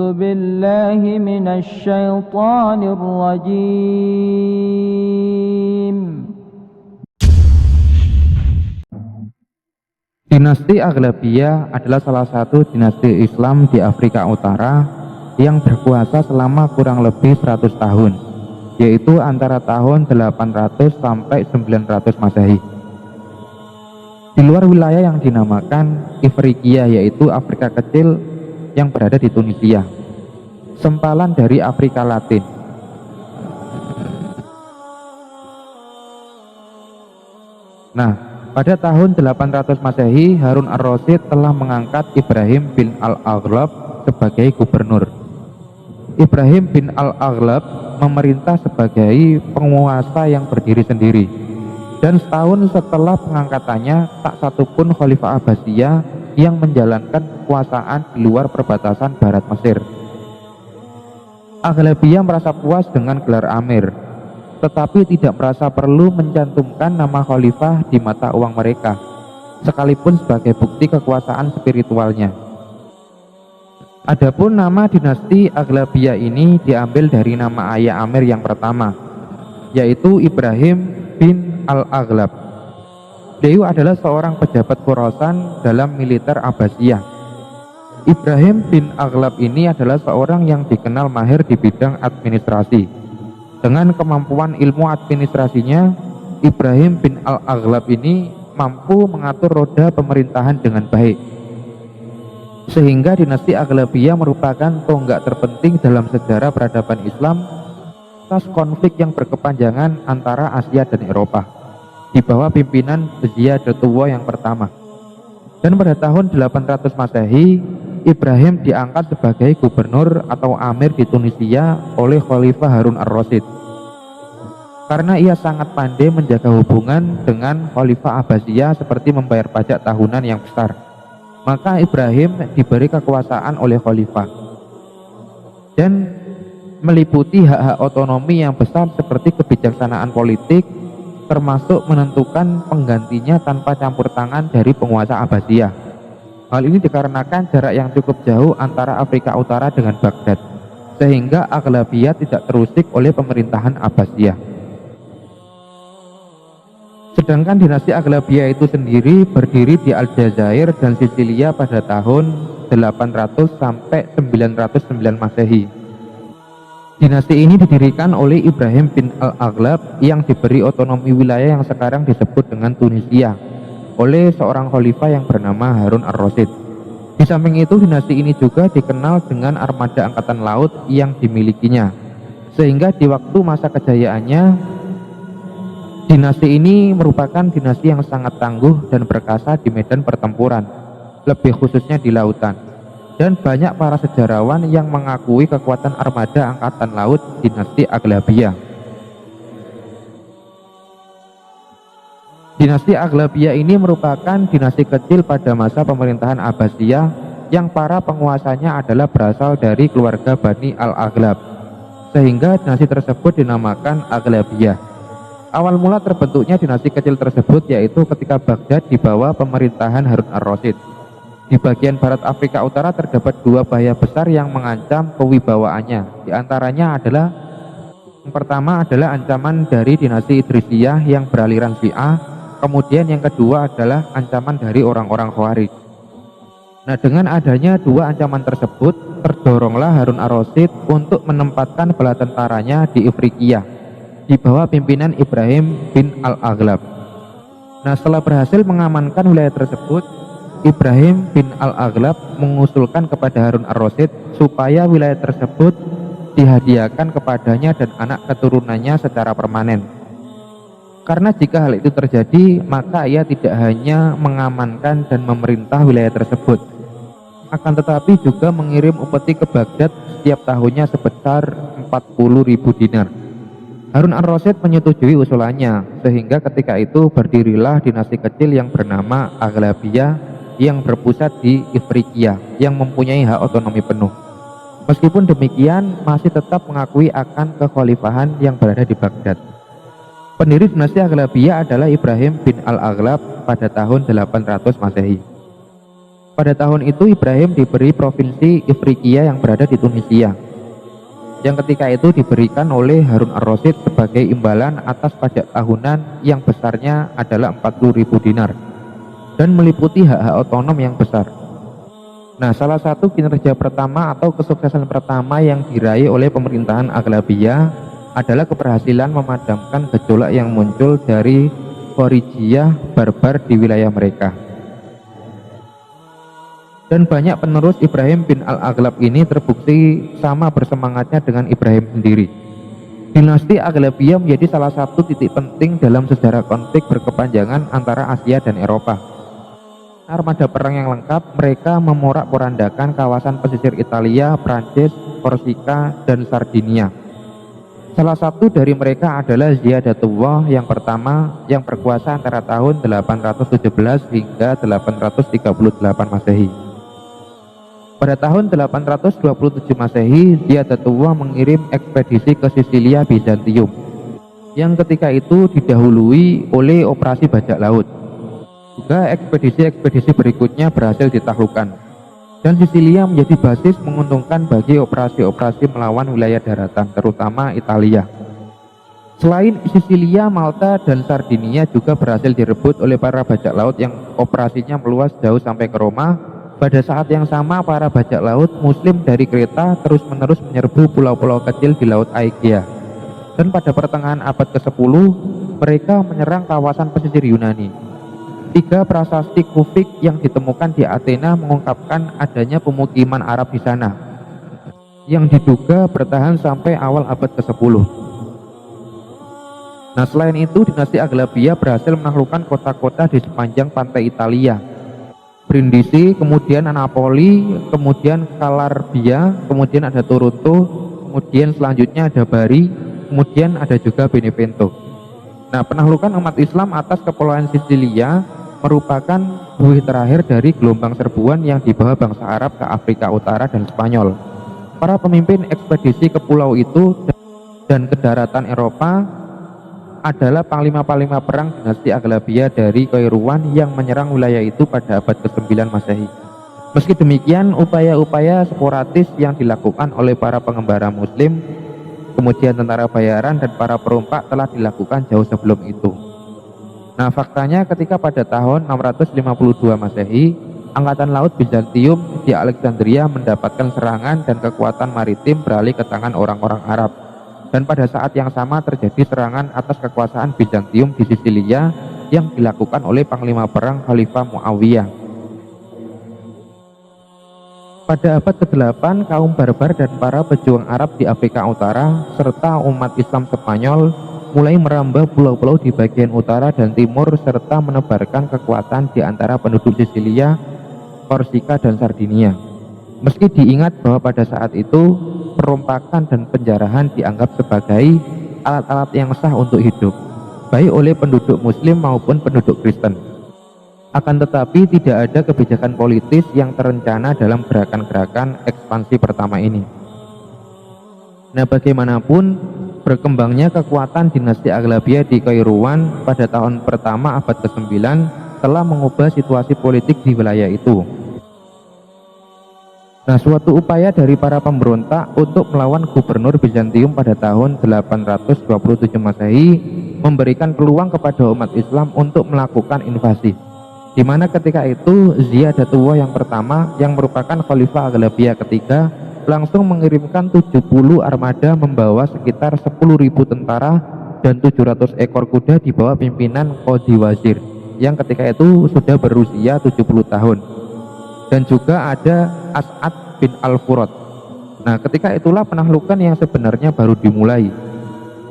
أعوذ بالله من الشيطان الرجيم. Dinasti Aghlabiyah adalah salah satu dinasti Islam di Afrika Utara yang berkuasa selama kurang lebih 100 tahun, yaitu antara tahun 800 sampai 900 Masehi. Di luar wilayah yang dinamakan Ifriqiya, yaitu Afrika Kecil yang berada di Tunisia, sempalan dari Afrika Latin. Nah, pada tahun 800 Masehi, Harun ar-Rasyid telah mengangkat Ibrahim bin al-Aghlab sebagai gubernur. Ibrahim bin al-Aghlab memerintah sebagai penguasa yang berdiri sendiri. Dan setahun setelah pengangkatannya, tak satupun Khalifah Abbasiyah yang menjalankan kekuasaan di luar perbatasan barat Mesir. Aghlabiyah merasa puas dengan gelar Amir, tetapi tidak merasa perlu mencantumkan nama khalifah di mata uang mereka, sekalipun sebagai bukti kekuasaan spiritualnya. Adapun nama dinasti Aghlabiyah ini diambil dari nama ayah Amir yang pertama, yaitu Ibrahim bin al-Aghlab. Beliau adalah seorang pejabat Khorasan dalam militer Abbasiyah. Ibrahim bin Aghlab ini adalah seorang yang dikenal mahir di bidang administrasi. Dengan kemampuan ilmu administrasinya, Ibrahim bin al-Aghlab ini mampu mengatur roda pemerintahan dengan baik. Sehingga dinasti Aghlabiyah merupakan tonggak terpenting dalam sejarah peradaban Islam atas konflik yang berkepanjangan antara Asia dan Eropa di bawah pimpinan Ziyad Tua yang pertama. Dan pada tahun 800 Masehi, Ibrahim diangkat sebagai gubernur atau amir di Tunisia oleh Khalifah Harun ar-Rasyid. Karena ia sangat pandai menjaga hubungan dengan Khalifah Abbasiyah seperti membayar pajak tahunan yang besar, maka Ibrahim diberi kekuasaan oleh Khalifah dan meliputi hak-hak otonomi yang besar seperti kebijaksanaan politik, termasuk menentukan penggantinya tanpa campur tangan dari penguasa Abbasiyah. Hal ini dikarenakan jarak yang cukup jauh antara Afrika Utara dengan Baghdad, sehingga Aghlabiyah tidak terusik oleh pemerintahan Abbasiyah. Sedangkan dinasti Aghlabiyah itu sendiri berdiri di Aljazair dan Sisilia pada tahun 800 sampai 909 Masehi. Dinasti ini didirikan oleh Ibrahim bin al-Aghlab yang diberi otonomi wilayah yang sekarang disebut dengan Tunisia oleh seorang khalifah yang bernama Harun ar-Rasyid. Di samping itu, dinasti ini juga dikenal dengan armada angkatan laut yang dimilikinya, sehingga di waktu masa kejayaannya, dinasti ini merupakan dinasti yang sangat tangguh dan perkasa di medan pertempuran, lebih khususnya di lautan. Dan banyak para sejarawan yang mengakui kekuatan armada angkatan laut dinasti Aghlabiyah. Dinasti Aghlabiyah ini merupakan dinasti kecil pada masa pemerintahan Abbasiyah yang para penguasanya adalah berasal dari keluarga Bani al-Aghlab, sehingga dinasti tersebut dinamakan Aghlabiyah. Awal mula terbentuknya dinasti kecil tersebut yaitu ketika Baghdad di bawah pemerintahan Harun ar-Rasyid. Di bagian barat Afrika Utara terdapat dua bahaya besar yang mengancam kewibawaannya. Di antaranya adalah yang pertama adalah ancaman dari dinasti Idrisiyah yang beraliran Syiah. Kemudian yang kedua adalah ancaman dari orang-orang Khawarij. Nah, dengan adanya dua ancaman tersebut, terdoronglah Harun ar-Rasyid untuk menempatkan bala tentaranya di Ifriqiya di bawah pimpinan Ibrahim bin al-Aghlab. Nah, setelah berhasil mengamankan wilayah tersebut, Ibrahim bin al-Aghlab mengusulkan kepada Harun ar-Rasyid supaya wilayah tersebut dihadiahkan kepadanya dan anak keturunannya secara permanen. Karena jika hal itu terjadi, maka ia tidak hanya mengamankan dan memerintah wilayah tersebut, akan tetapi juga mengirim upeti ke Baghdad setiap tahunnya sebesar 40.000 dinar. Harun ar-Rasyid menyetujui usulannya, sehingga ketika itu berdirilah dinasti kecil yang bernama Aghlabiyah yang berpusat di Ifriqiya yang mempunyai hak otonomi penuh. Meskipun demikian, masih tetap mengakui akan kekhalifahan yang berada di Baghdad. Pendiri dinasti Aghlabiyah adalah Ibrahim bin al-Aghlab pada tahun 800 Masehi. Pada tahun itu Ibrahim diberi provinsi Ifriqiya yang berada di Tunisia, yang ketika itu diberikan oleh Harun ar-Rasyid sebagai imbalan atas pajak tahunan yang besarnya adalah 40.000 dinar dan meliputi hak-hak otonom yang besar. Nah, salah satu kinerja pertama atau kesuksesan pertama yang diraih oleh pemerintahan Aghlabiyah adalah keberhasilan memadamkan gejolak yang muncul dari Khorijiyah barbar di wilayah mereka. Dan banyak penerus Ibrahim bin Al-Aghlab ini terbukti sama bersemangatnya dengan Ibrahim sendiri. Dinasti Aghlabiyah menjadi salah satu titik penting dalam sejarah konflik berkepanjangan antara Asia dan Eropa. Armada perang yang lengkap, mereka memorak-porandakan kawasan pesisir Italia, Prancis, Korsika, dan Sardinia. Salah satu dari mereka adalah Ziyadatullah yang pertama yang berkuasa antara tahun 817 hingga 838 Masehi. Pada tahun 827 Masehi, Ziyadatullah mengirim ekspedisi ke Sisilia Bizantium yang ketika itu didahului oleh operasi bajak laut. Juga ekspedisi-ekspedisi berikutnya berhasil ditaklukkan, dan Sisilia menjadi basis menguntungkan bagi operasi-operasi melawan wilayah daratan, terutama Italia. Selain Sisilia, Malta, dan Sardinia juga berhasil direbut oleh para bajak laut yang operasinya meluas jauh sampai ke Roma. Pada saat yang sama, para bajak laut Muslim dari Kreta terus-menerus menyerbu pulau-pulau kecil di Laut Aegea. Dan pada pertengahan abad ke-10, mereka menyerang kawasan pesisir Yunani. 3 prasasti kufik yang ditemukan di Athena mengungkapkan adanya pemukiman Arab di sana, yang diduga bertahan sampai awal abad ke-10. Nah, selain itu, dinasti Aghlabiyah berhasil menaklukkan kota-kota di sepanjang pantai Italia. Brindisi, kemudian Napoli, kemudian Calabria, kemudian ada Toronto, kemudian selanjutnya ada Bari, kemudian ada juga Benevento. Nah, penaklukan umat Islam atas kepulauan Sisilia merupakan buih terakhir dari gelombang serbuan yang dibawa bangsa Arab ke Afrika Utara dan Spanyol. Para pemimpin ekspedisi ke pulau itu dan ke daratan Eropa adalah panglima-panglima perang dinasti Aghlabiyah dari Kairouan yang menyerang wilayah itu pada abad ke-9 Masehi. Meski demikian, upaya-upaya sporadis yang dilakukan oleh para pengembara Muslim, kemudian tentara bayaran dan para perompak telah dilakukan jauh sebelum itu. Nah, faktanya ketika pada tahun 652 Masehi, Angkatan Laut Bizantium di Alexandria mendapatkan serangan dan kekuatan maritim beralih ke tangan orang-orang Arab. Dan pada saat yang sama terjadi serangan atas kekuasaan Bizantium di Sisilia yang dilakukan oleh panglima perang Khalifah Muawiyah. Pada abad ke-8, kaum barbar dan para pejuang Arab di Afrika Utara serta umat Islam Spanyol mulai merambah pulau-pulau di bagian utara dan timur serta menebarkan kekuatan di antara penduduk Sisilia, Korsika, dan Sardinia. Meski diingat bahwa pada saat itu perompakan dan penjarahan dianggap sebagai alat-alat yang sah untuk hidup, baik oleh penduduk Muslim maupun penduduk Kristen. Akan tetapi tidak ada kebijakan politis yang terencana dalam gerakan-gerakan ekspansi pertama ini. Nah, bagaimanapun berkembangnya kekuatan dinasti Aghlabiyah di Kairouan pada tahun pertama abad ke-9 telah mengubah situasi politik di wilayah itu. Nah, suatu upaya dari para pemberontak untuk melawan gubernur Bizantium pada tahun 827 Masehi memberikan peluang kepada umat Islam untuk melakukan invasi, di mana ketika itu Ziyadatullah yang pertama yang merupakan Khalifah Aghlabiyah ketiga langsung mengirimkan 70 armada membawa sekitar 10.000 tentara dan 700 ekor kuda di bawah pimpinan Qadhi Wazir yang ketika itu sudah berusia 70 tahun, dan juga ada As'ad bin Al-Furat. Nah, ketika itulah penaklukan yang sebenarnya baru dimulai.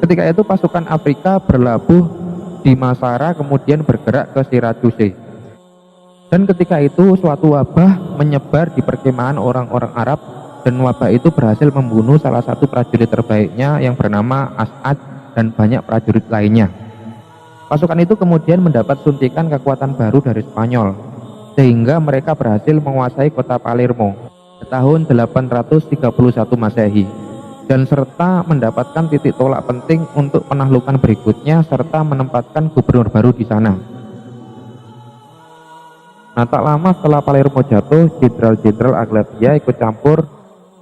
Ketika itu pasukan Afrika berlabuh di Masara kemudian bergerak ke Siracusa. Dan ketika itu suatu wabah menyebar di perkemahan orang-orang Arab, dan wabah itu berhasil membunuh salah satu prajurit terbaiknya yang bernama As'ad dan banyak prajurit lainnya. Pasukan itu kemudian mendapat suntikan kekuatan baru dari Spanyol, sehingga mereka berhasil menguasai kota Palermo tahun 831 Masehi, dan serta mendapatkan titik tolak penting untuk penaklukan berikutnya serta menempatkan gubernur baru di sana. Nah, tak lama setelah Palermo jatuh, jenderal-jenderal Aglabiya ikut campur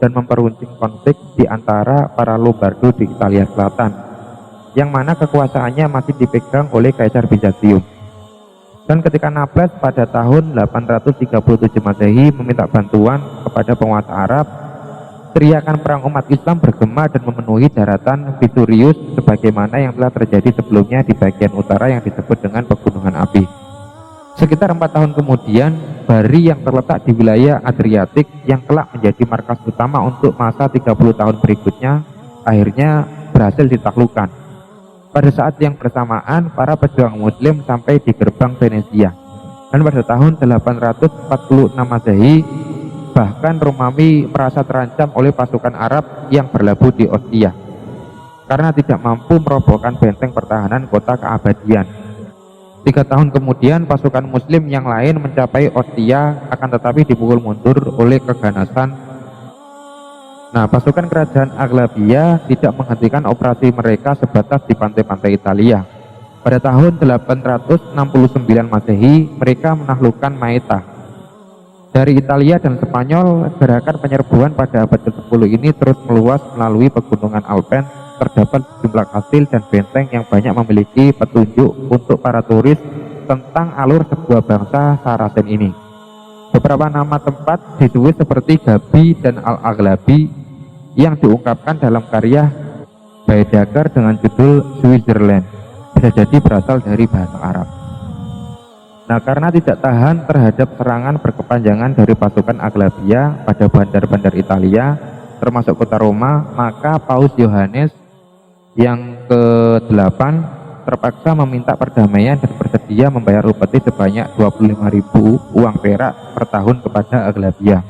dan memperuncing konflik di antara para Lombardo di Italia Selatan, yang mana kekuasaannya masih dipegang oleh Kaisar Bizantium. Dan ketika Nablus pada tahun 837 Masehi meminta bantuan kepada penguasa Arab, teriakan perang umat Islam bergema dan memenuhi daratan Viturius sebagaimana yang telah terjadi sebelumnya di bagian utara yang disebut dengan Pegunungan Api. Sekitar 4 tahun kemudian, Bari yang terletak di wilayah Adriatik yang kelak menjadi markas utama untuk masa 30 tahun berikutnya akhirnya berhasil ditaklukkan. Pada saat yang bersamaan, para pejuang muslim sampai di gerbang Venesia. Dan pada tahun 846 Masehi, bahkan Romawi merasa terancam oleh pasukan Arab yang berlabuh di Ostia karena tidak mampu merobohkan benteng pertahanan kota keabadian. 3 tahun kemudian pasukan muslim yang lain mencapai Ostia, akan tetapi dipukul mundur oleh keganasan. Nah, pasukan kerajaan Aglabiya tidak menghentikan operasi mereka sebatas di pantai-pantai Italia. Pada tahun 869 Masehi, mereka menaklukkan Maeta. Dari Italia dan Spanyol, gerakan penyerbuan pada abad ke-10 ini terus meluas melalui pegunungan Alpen. Terdapat sejumlah kastil dan benteng yang banyak memiliki petunjuk untuk para turis tentang alur sebuah bangsa Sarasen ini. Beberapa nama tempat ditulis seperti Gabi dan Al-Aglabi yang diungkapkan dalam karya Baedeker dengan judul Switzerland, bisa jadi berasal dari bahasa Arab. Nah, karena tidak tahan terhadap serangan berkepanjangan dari pasukan Aglabiya pada bandar-bandar Italia, termasuk kota Roma, maka Paus Yohanes yang ke-8 terpaksa meminta perdamaian dan bersedia membayar upeti sebanyak 25.000 uang perak per tahun kepada Aglabiya.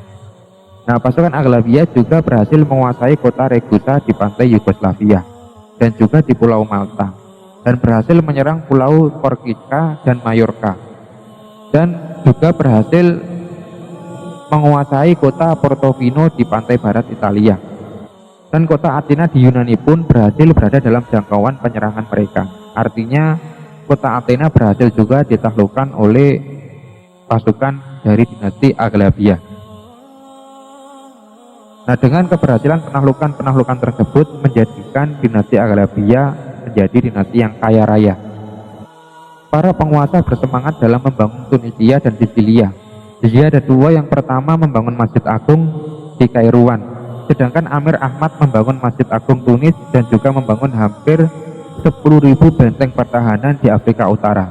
Nah, pasukan Aglabiya juga berhasil menguasai kota Ragusa di pantai Yugoslavia dan juga di Pulau Malta, dan berhasil menyerang Pulau Korsica dan Mallorca, dan juga berhasil menguasai kota Portofino di pantai barat Italia. Dan kota Athena di Yunani pun berhasil berada dalam jangkauan penyerangan mereka. Artinya kota Athena berhasil juga ditaklukkan oleh pasukan dari dinasti Aglabiya. Nah, dengan keberhasilan penaklukan tersebut menjadikan dinasti Aglabiya menjadi dinasti yang kaya raya. Para penguasa bersemangat dalam membangun Tunisia dan Sisilia. Ziyad II yang pertama membangun Masjid Agung di Kairouan, sedangkan Amir Ahmad membangun Masjid Agung Tunis dan juga membangun hampir 10.000 benteng pertahanan di Afrika Utara.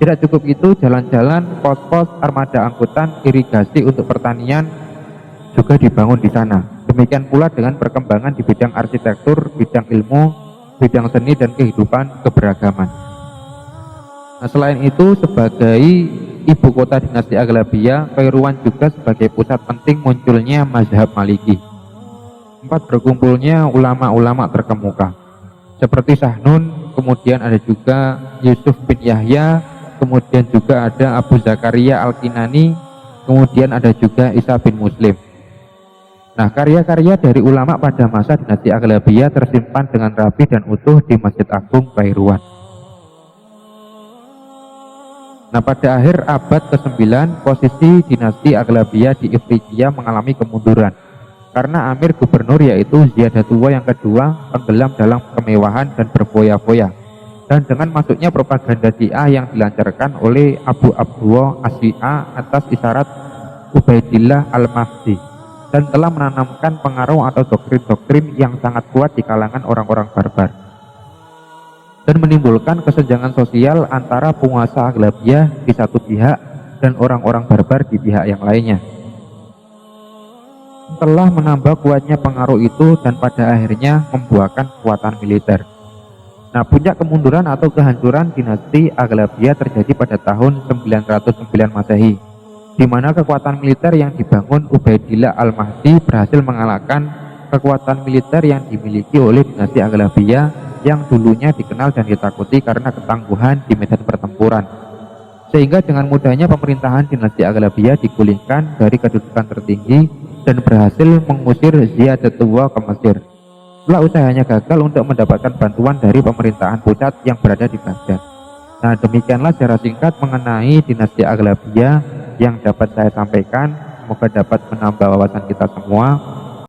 Tidak cukup itu, jalan-jalan, pos-pos, armada angkutan, irigasi untuk pertanian juga dibangun di sana. Demikian pula dengan perkembangan di bidang arsitektur, bidang ilmu, bidang seni dan kehidupan keberagaman. Nah, selain itu, sebagai ibu kota dinasti Aglabiya, Kairouan juga sebagai pusat penting munculnya mazhab Maliki. Tempat berkumpulnya ulama-ulama terkemuka seperti Sahnun, kemudian ada juga Yusuf bin Yahya, kemudian juga ada Abu Zakaria Al-Kinani, kemudian ada juga Isa bin Muslim. Nah, karya-karya dari ulama pada masa dinasti Aglabiya tersimpan dengan rapi dan utuh di Masjid Agung Kairouan. Nah, pada akhir abad ke-9, posisi dinasti Aglabiya di Ifriqiya mengalami kemunduran karena Amir Gubernur yaitu Ziyad II yang kedua tenggelam dalam kemewahan dan berfoya-foya, dan dengan masuknya propaganda Syiah yang dilancarkan oleh Abu Abdullah Asyi'a atas isyarat Ubaidillah Al-Mahdi, dan telah menanamkan pengaruh atau doktrin-doktrin yang sangat kuat di kalangan orang-orang barbar dan menimbulkan kesenjangan sosial antara penguasa Aglabiya di satu pihak dan orang-orang barbar di pihak yang lainnya. Telah menambah kuatnya pengaruh itu dan pada akhirnya membuahkan kekuatan militer. Nah, puncak kemunduran atau kehancuran dinasti Aglabiya terjadi pada tahun 909 Masehi, di mana kekuatan militer yang dibangun Ubaidillah Al-Mahdi berhasil mengalahkan kekuatan militer yang dimiliki oleh dinasti Aglabiya yang dulunya dikenal dan ditakuti karena ketangguhan di medan pertempuran. Sehingga dengan mudahnya pemerintahan dinasti Aglabiya digulingkan dari kedudukan tertinggi dan berhasil mengusir Ziyad II ke Mesir. Setelah usahanya gagal untuk mendapatkan bantuan dari pemerintahan pusat yang berada di Baghdad. Nah, demikianlah secara singkat mengenai dinasti Aglabiya yang dapat saya sampaikan. Semoga dapat menambah wawasan kita semua.